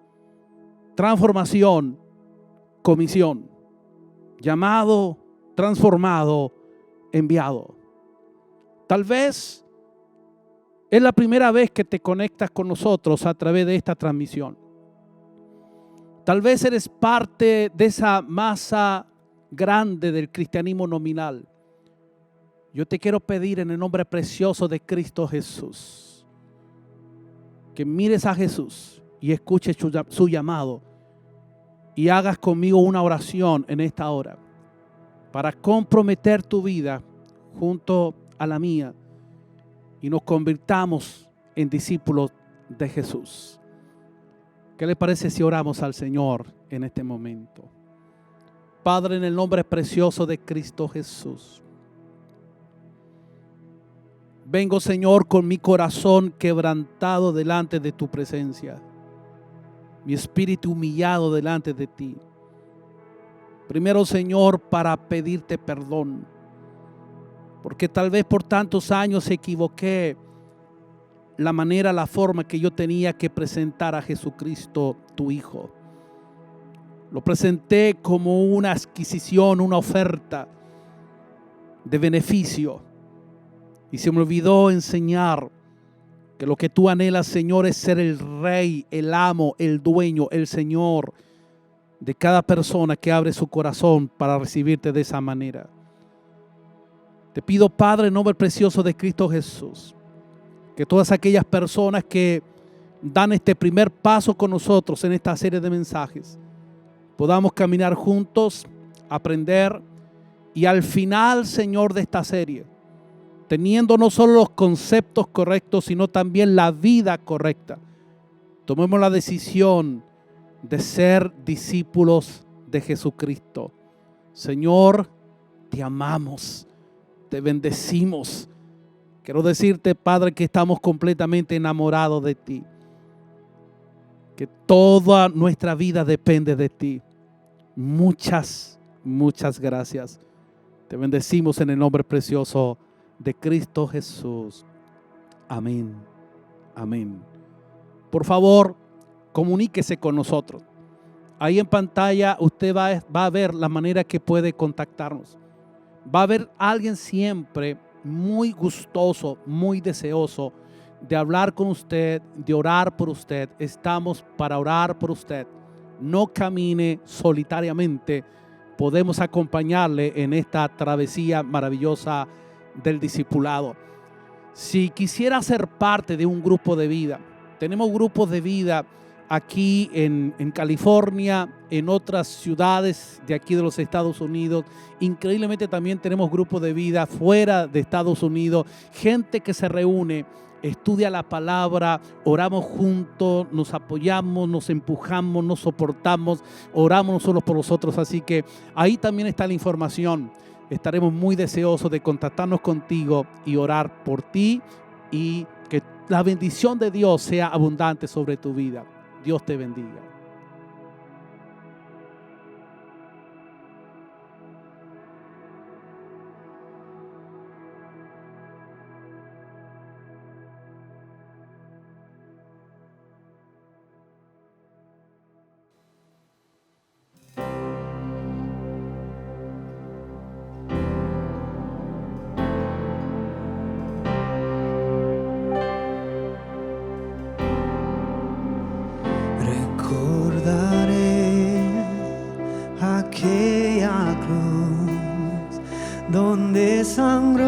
transformación, comisión. Llamado, transformado, enviado. Tal vez es la primera vez que te conectas con nosotros a través de esta transmisión. Tal vez eres parte de esa masa grande del cristianismo nominal. Yo te quiero pedir en el nombre precioso de Cristo Jesús que mires a Jesús y escuches su llamado y hagas conmigo una oración en esta hora para comprometer tu vida junto a la mía y nos convirtamos en discípulos de Jesús. ¿Qué le parece si oramos al Señor en este momento? Padre, en el nombre precioso de Cristo Jesús, vengo, Señor, con mi corazón quebrantado delante de tu presencia, mi espíritu humillado delante de ti. Primero, Señor, para pedirte perdón, porque tal vez por tantos años equivoqué la manera, la forma que yo tenía que presentar a Jesucristo, tu Hijo. Lo presenté como una adquisición, una oferta de beneficio. Y se me olvidó enseñar que lo que tú anhelas, Señor, es ser el Rey, el amo, el dueño, el Señor de cada persona que abre su corazón para recibirte de esa manera. Te pido, Padre, en nombre precioso de Cristo Jesús, que todas aquellas personas que dan este primer paso con nosotros en esta serie de mensajes, podamos caminar juntos, aprender y al final, Señor, de esta serie, teniendo no solo los conceptos correctos, sino también la vida correcta, tomemos la decisión de ser discípulos de Jesucristo. Señor, te amamos, te bendecimos. Quiero decirte, Padre, que estamos completamente enamorados de ti, que toda nuestra vida depende de ti. Muchas gracias. Te bendecimos en el nombre precioso de Cristo Jesús. Amén. Amén. Por favor, comuníquese con nosotros. Ahí en pantalla usted va a ver la manera que puede contactarnos. Va a haber alguien siempre muy gustoso, muy deseoso de hablar con usted, de orar por usted. Estamos para orar por usted. No camine solitariamente. Podemos acompañarle en esta travesía maravillosa del discipulado. Si quisiera ser parte de un grupo de vida, tenemos grupos de vida aquí en California, en otras ciudades de aquí de los Estados Unidos. Increíblemente también tenemos grupos de vida fuera de Estados Unidos, gente que se reúne, estudia la palabra, oramos juntos, nos apoyamos, nos empujamos, nos soportamos, oramos nosotros por los otros. Así que ahí también está la información. Estaremos muy deseosos de contactarnos contigo y orar por ti y que la bendición de Dios sea abundante sobre tu vida. Dios te bendiga. Aquella cruz donde sangró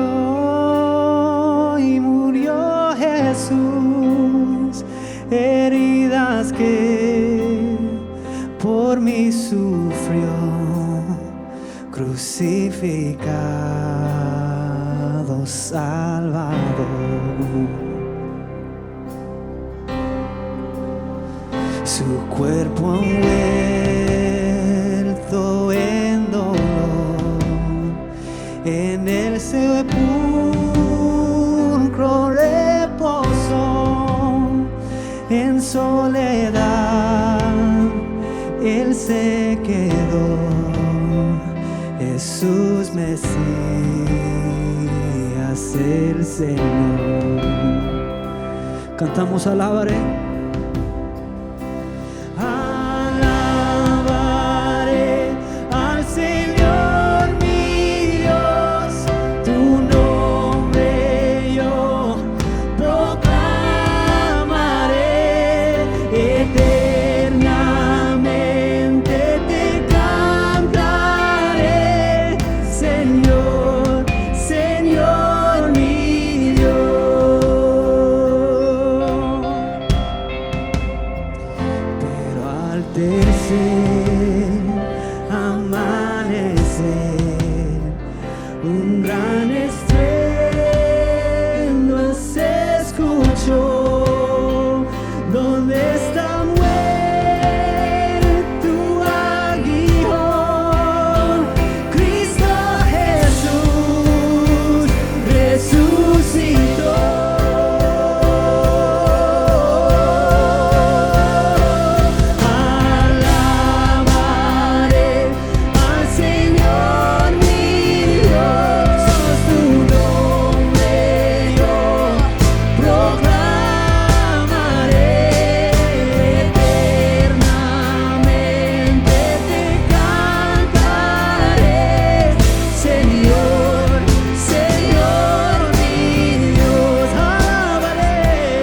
y murió Jesús, heridas que por mí sufrió crucificar. Salvador. Su cuerpo envuelto en dolor, en el sepulcro reposó, en soledad Él se quedó. Jesús Mesías, el Señor. Cantamos alabaré. Alabaré al Señor mi Dios, tu nombre yo proclamaré eternamente, te cantaré, Señor, Señor mi Dios. Pero al tercer amanecer, un gran estruendo se escuchó. ¿Dónde está muerto aguijón? Cristo Jesús resucitó. Alabaré al Señor mi Dios, tu nombre yo proclamaré eternamente, te cantaré, Señor, Señor mi Dios. Alabaré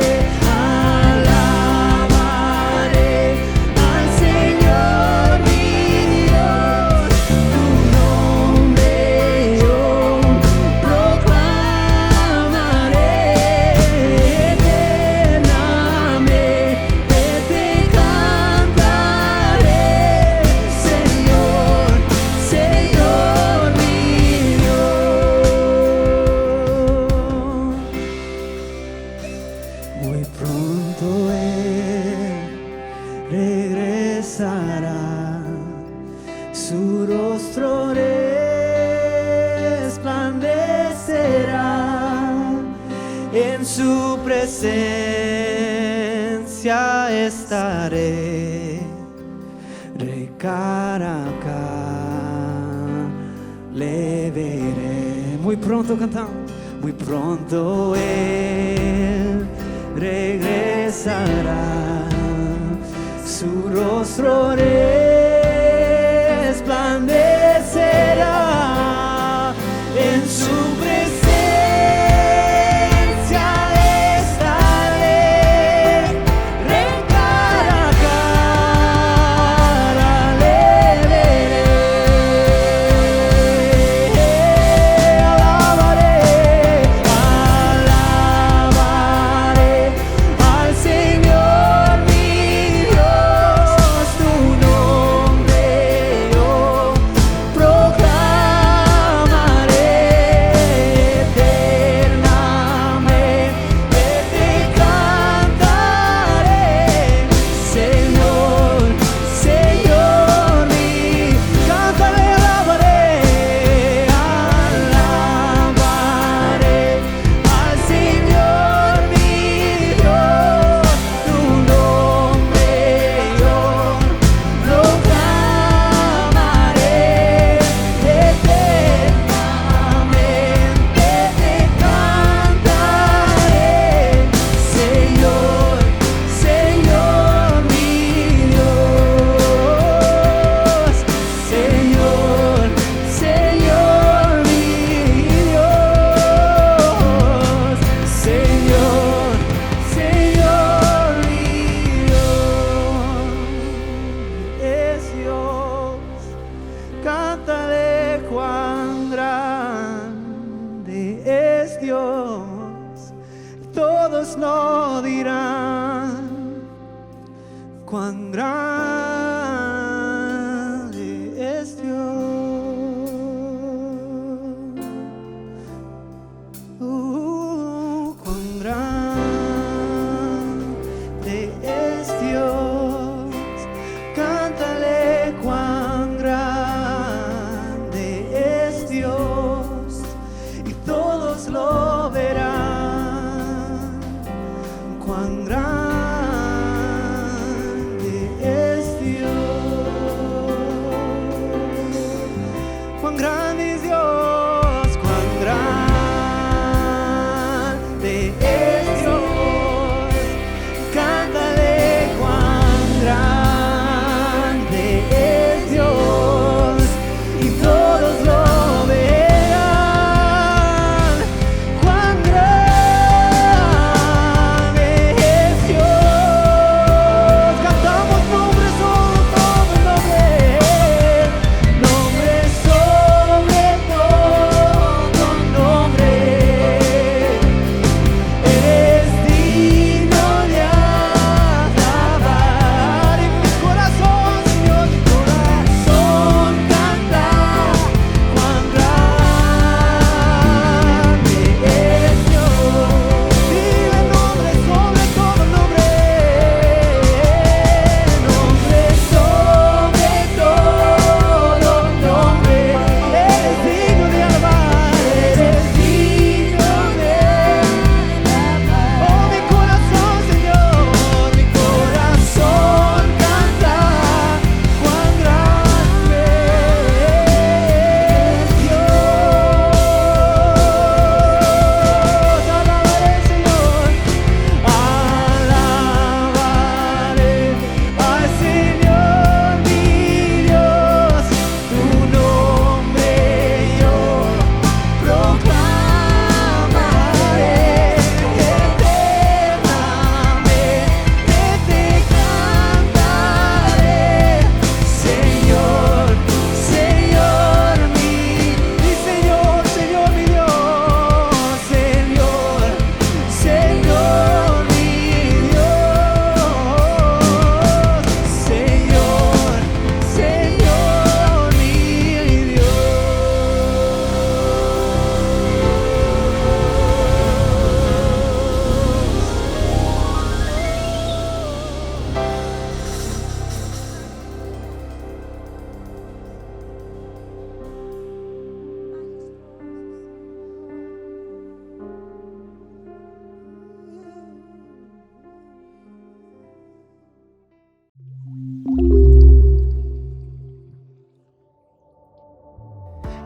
al Señor mi Dios, tu nombre yo proclamaré eternamente, te cantaré, Señor, Señor mi Dios. Muy pronto Él regresará, su rostro resplandecerá, en su presencia estaré, Rey cara a cara le veré. Muy pronto cantamos, muy pronto Él regresará, su rostro resplandecerá, en su presencia estaré, Rey cara a cara le veré. Alabaré al Señor mi Dios, tu nombre yo proclamaré eternamente, te cantaré, Señor, Señor mi. Cántale, alabaré al Señor mi Dios, tu nombre yo proclamaré eternamente, te cantaré, Señor, Señor mi Dios, Señor, Señor mi Dios, Señor, Señor mi Dios. Es Dios, cántale cuán grande es Dios, todos lo dirán, cuán grande es Dios.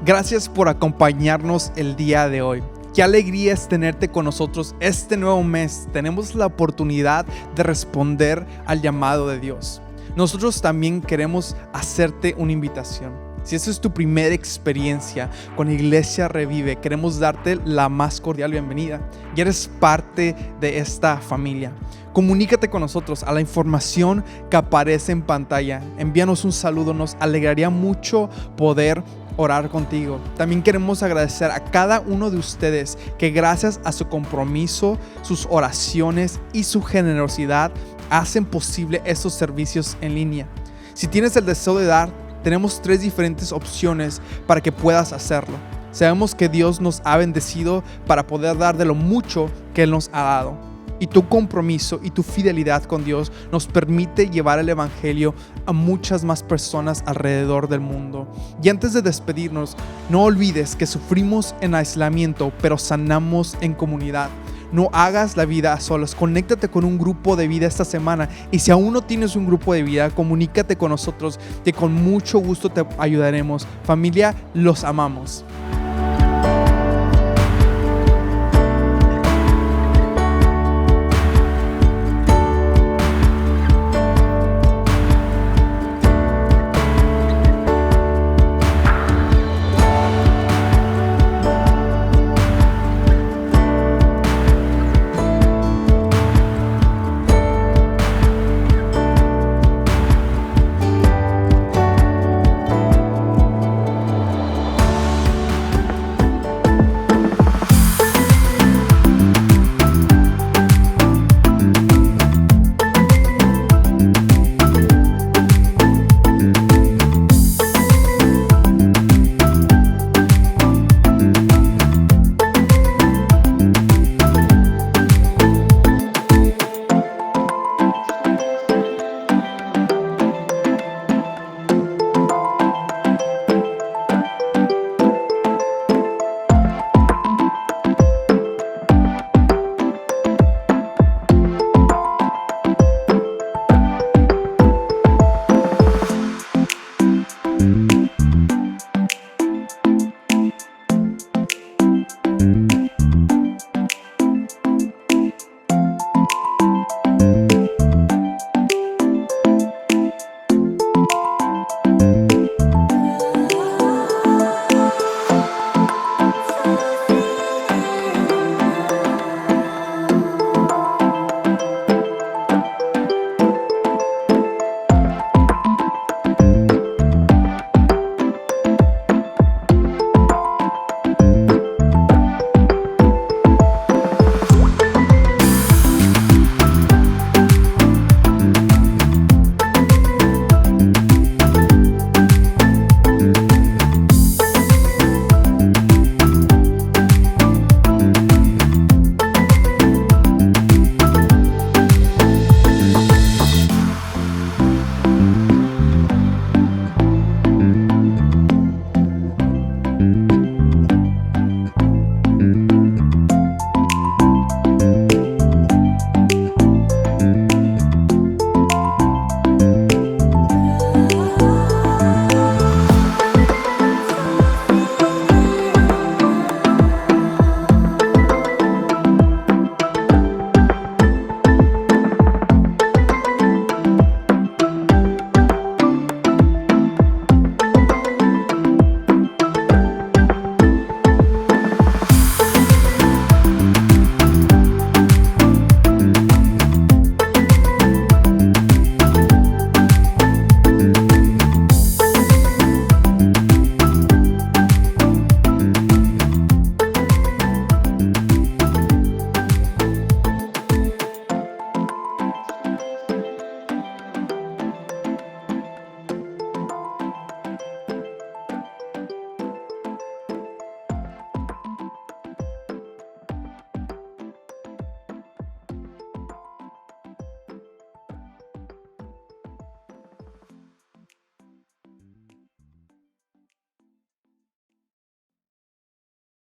Gracias por acompañarnos el día de hoy. Qué alegría es tenerte con nosotros este nuevo mes. Tenemos la oportunidad de responder al llamado de Dios. Nosotros también queremos hacerte una invitación. Si esta es tu primera experiencia con Iglesia Revive, queremos darte la más cordial bienvenida. Y eres parte de esta familia. Comunícate con nosotros a la información que aparece en pantalla. Envíanos un saludo, nos alegraría mucho poder orar contigo. También queremos agradecer a cada uno de ustedes que gracias a su compromiso, sus oraciones y su generosidad hacen posible estos servicios en línea. Si tienes el deseo de dar, tenemos 3 diferentes opciones para que puedas hacerlo. Sabemos que Dios nos ha bendecido para poder dar de lo mucho que Él nos ha dado. Y tu compromiso y tu fidelidad con Dios nos permite llevar el Evangelio a muchas más personas alrededor del mundo. Y antes de despedirnos, no olvides que sufrimos en aislamiento, pero sanamos en comunidad. No hagas la vida a solas, conéctate con un grupo de vida esta semana. Y si aún no tienes un grupo de vida, comunícate con nosotros, que con mucho gusto te ayudaremos. Familia, los amamos.